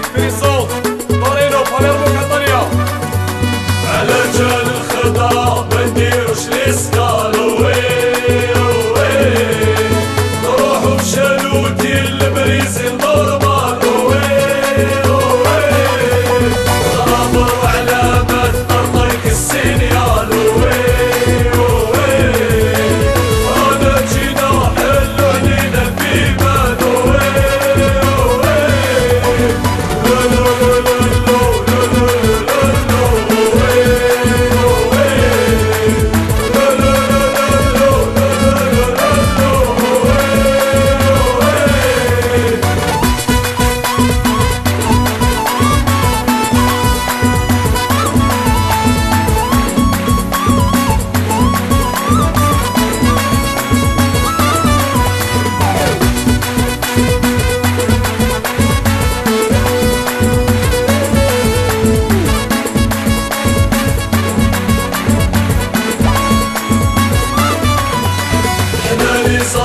مدريد فريسون تورينو باليرمو كاتاليا. على جال الخضرا ما نديروش ليسكالو نروحو بشالو ديال البريزيل نورمال غرابر وعلامات طرطيق السينيال رانا جينا حلو علينا البيبان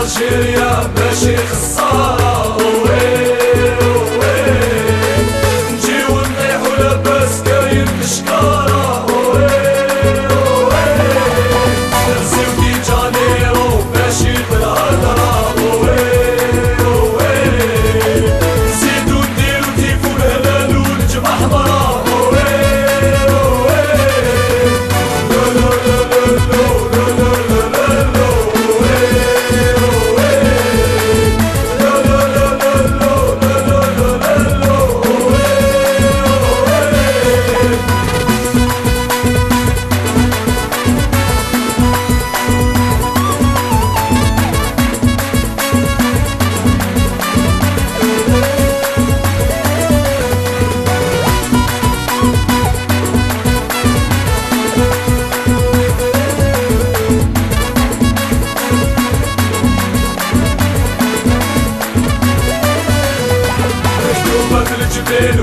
الجيريا ماشي خسارة نجيو نطيحو لاباس كاين بشكارة نرزيو دي جانيرو ماشي بالهدرة نزيدو نديرو تيفو الهلال والجبهة حمرا الجبال